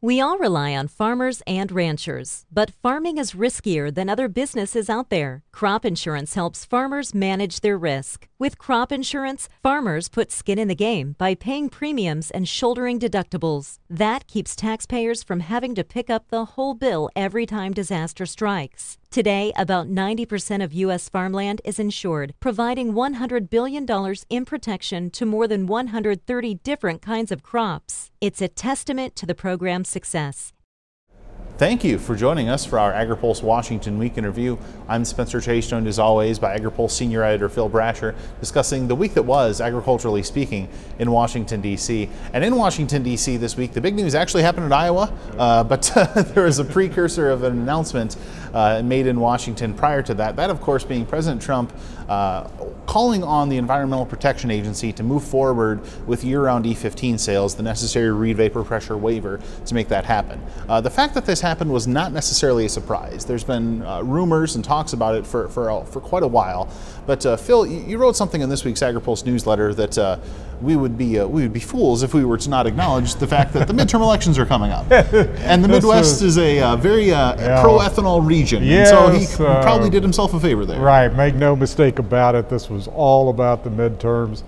We all rely on farmers and ranchers, but farming is riskier than other businesses out there. Crop insurance helps farmers manage their risk. With crop insurance, farmers put skin in the game by paying premiums and shouldering deductibles. That keeps taxpayers from having to pick up the whole bill every time disaster strikes. Today, about 90% of U.S. farmland is insured, providing $100 billion in protection to more than 130 different kinds of crops. It's a testament to the program's success. Thank you for joining us for our Agri-Pulse Washington Week in Review. I'm Spencer Chase, joined as always by Agri-Pulse Senior Editor Phil Brasher, discussing the week that was, agriculturally speaking, in Washington, D.C. And in Washington, D.C. this week, the big news actually happened in Iowa, but there was a precursor of an announcement made in Washington prior to that. That, of course, being President Trump calling on the Environmental Protection Agency to move forward with year-round E15 sales, the necessary reed vapor pressure waiver to make that happen. The fact that this happened was not necessarily a surprise. There's been rumors and talks about it for quite a while. But Phil, you wrote something in this week's Agri-Pulse newsletter that we would be fools if we were to not acknowledge the fact that the midterm elections are coming up, and the Midwest is a very pro-ethanol region, yes, and so he probably did himself a favor there. Right, make no mistake about it. This was all about the midterms,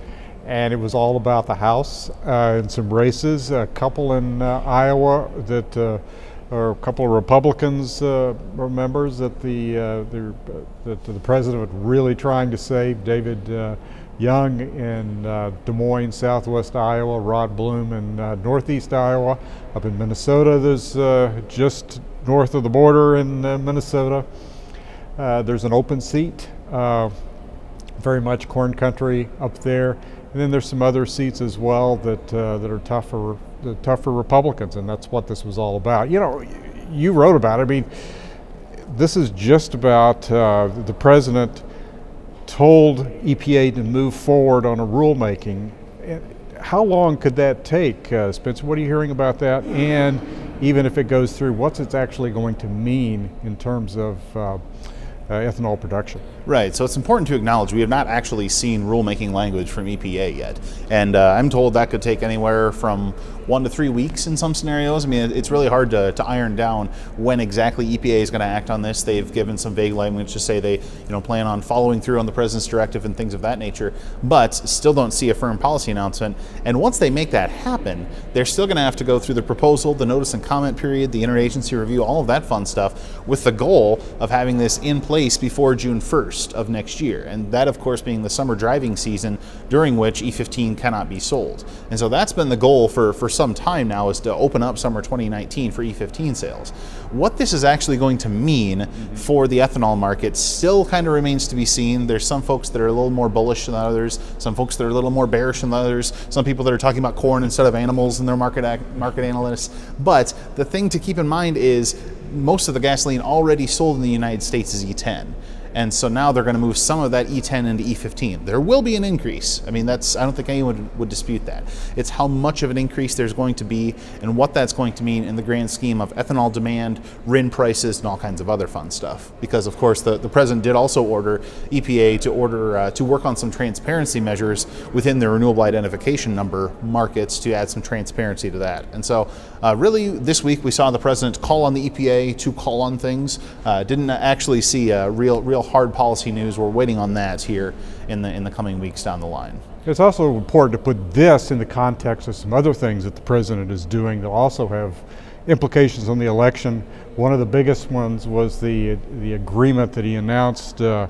and it was all about the House and some races. A couple in Iowa that. Or a couple of Republicans members that the president was really trying to save. David Young in Des Moines, Southwest Iowa, Rod Bloom in Northeast Iowa. Up in Minnesota, there's just north of the border in Minnesota. There's an open seat, very much corn country up there. And then there's some other seats as well that are tougher Republicans, and that's what this was all about. You know, you wrote about it. I mean, this is just about the president told EPA to move forward on a rulemaking. How long could that take, Spencer? What are you hearing about that? And even if it goes through, what's it actually going to mean in terms of ethanol production? Right, so it's important to acknowledge we have not actually seen rulemaking language from EPA yet. And I'm told that could take anywhere from 1 to 3 weeks in some scenarios. I mean, it's really hard to iron down when exactly EPA is going to act on this. They've given some vague language to say they plan on following through on the president's directive and things of that nature, but still don't see a firm policy announcement. And once they make that happen, they're still going to have to go through the proposal, the notice and comment period, the interagency review, all of that fun stuff, with the goal of having this in place before June 1st of next year. And that, of course, being the summer driving season during which E15 cannot be sold. And so that's been the goal for some time now, is to open up summer 2019 for E15 sales. What this is actually going to mean for the ethanol market still kind of remains to be seen. There's some folks that are a little more bullish than others, some folks that are a little more bearish than others, some people that are talking about corn instead of animals in their market analysts. But the thing to keep in mind is most of the gasoline already sold in the United States is E10. And so now they're going to move some of that E10 into E15. There will be an increase. I mean, I don't think anyone would dispute that. It's how much of an increase there's going to be and what that's going to mean in the grand scheme of ethanol demand, RIN prices, and all kinds of other fun stuff. Because, of course, the president did also order EPA to work on some transparency measures within the renewable identification number markets to add some transparency to that. And so really this week we saw the president call on the EPA to call on things. Didn't actually see real hard policy news. We're waiting on that here in the coming weeks down the line. It's also important to put this in the context of some other things that the president is doing that also have implications on the election. One of the biggest ones was the agreement that he announced a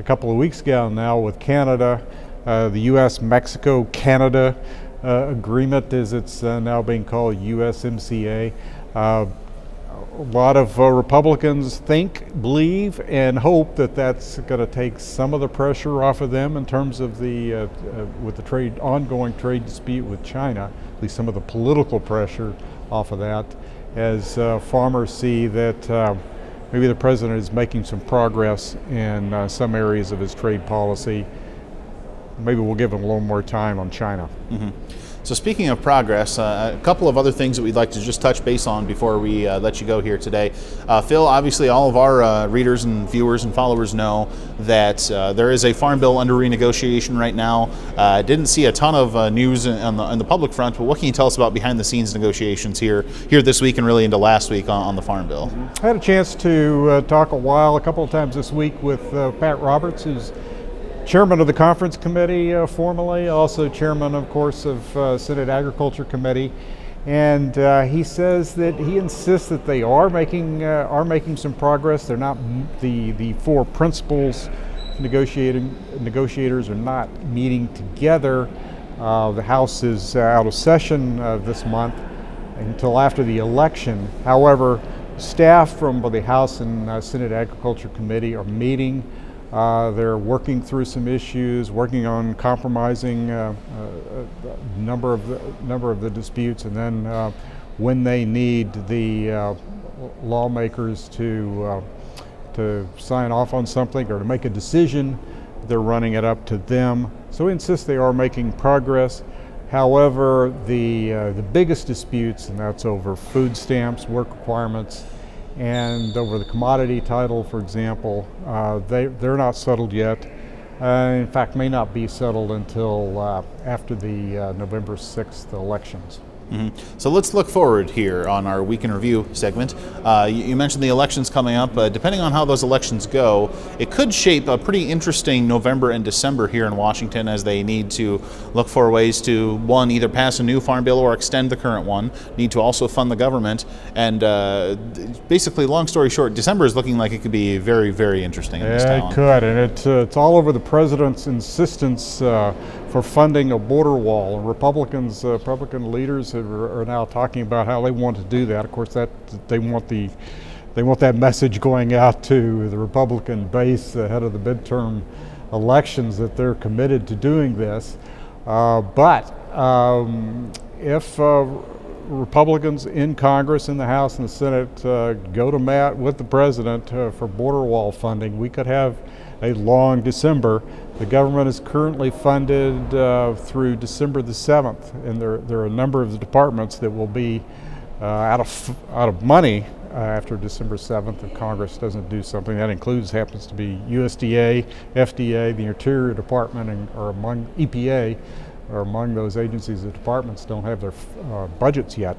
couple of weeks ago now with Canada, the U.S.-Mexico-Canada agreement, as it's now being called, USMCA. A lot of Republicans believe, and hope that that's going to take some of the pressure off of them in terms of with the ongoing trade dispute with China, at least some of the political pressure off of that, as farmers see that maybe the president is making some progress in some areas of his trade policy. Maybe we'll give him a little more time on China. Mm-hmm. So speaking of progress, a couple of other things that we'd like to just touch base on before we let you go here today. Phil, obviously all of our readers and viewers and followers know that there is a farm bill under renegotiation right now. Didn't see a ton of news on the public front, but what can you tell us about behind the scenes negotiations here this week and really into last week on the farm bill? I had a chance to talk a couple of times this week with Pat Roberts, who's chairman of the conference committee formally, also chairman, of course, of Senate Agriculture Committee, and he says that he insists that they are making some progress. They're not the four principals negotiators are not meeting together. The House is out of session this month until after the election. However, staff from both the House and Senate Agriculture Committee are meeting. They're working through some issues, working on compromising a number of the disputes, and then when they need the lawmakers to sign off on something or to make a decision, they're running it up to them. So we insist they are making progress. However, the biggest disputes, and that's over food stamps, work requirements, and over the commodity title, for example, they're not settled yet. In fact, may not be settled until after the November 6th elections. Mm-hmm. So let's look forward here on our Week in Review segment. You mentioned the elections coming up. Depending on how those elections go, it could shape a pretty interesting November and December here in Washington, as they need to look for ways to, one, either pass a new farm bill or extend the current one, need to also fund the government, and basically, long story short, December is looking like it could be very, very interesting in this town. It could, and it's all over the president's insistence for funding a border wall. And Republican leaders are now talking about how they want to do that. Of course, that they want that message going out to the Republican base ahead of the midterm elections that they're committed to doing this. But if Republicans in Congress, in the House and the Senate go to Matt with the president for border wall funding, we could have a long December. The government is currently funded through December the 7th, and there are a number of the departments that will be out of money after December 7th if Congress doesn't do something. That happens to be USDA, FDA, the Interior Department, or among EPA, or among those agencies. The departments don't have their budgets yet.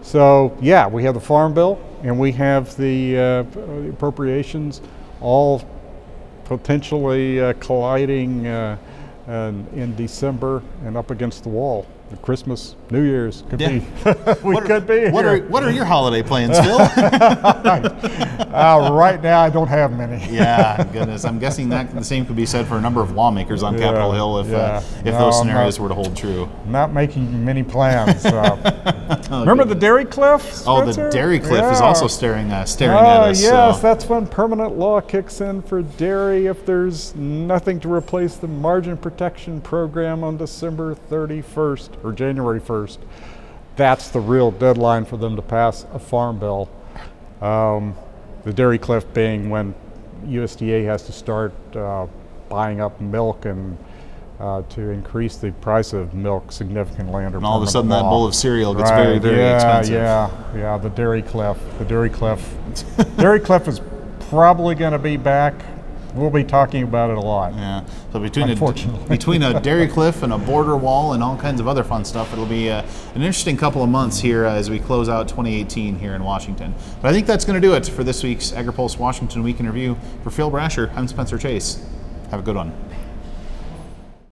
So yeah, we have the Farm Bill and we have the appropriations, all potentially colliding in December and up against the wall. Christmas, New Year's could be. Could be. What are your holiday plans, Phil? Right now, I don't have many. Yeah, goodness. I'm guessing that the same could be said for a number of lawmakers on Capitol Hill if those scenarios were to hold true. Not making many plans. Remember the Dairy Cliff, Spencer? Oh, the Dairy Cliff is also staring at us. Yes, that's when permanent law kicks in for dairy if there's nothing to replace the margin protection program on December 31st. Or January 1st. That's the real deadline for them to pass a farm bill. The Dairy Cliff being when USDA has to start buying up milk and to increase the price of milk significantly under. And all of a sudden, law. that bowl of cereal gets very, very expensive. Yeah. The Dairy Cliff. Dairy Cliff is probably going to be back. We'll be talking about it a lot. Yeah. So between a Dairy Cliff and a border wall and all kinds of other fun stuff, it'll be an interesting couple of months here as we close out 2018 here in Washington. But I think that's going to do it for this week's Agri-Pulse Washington Week in Review. For Phil Brasher, I'm Spencer Chase. Have a good one.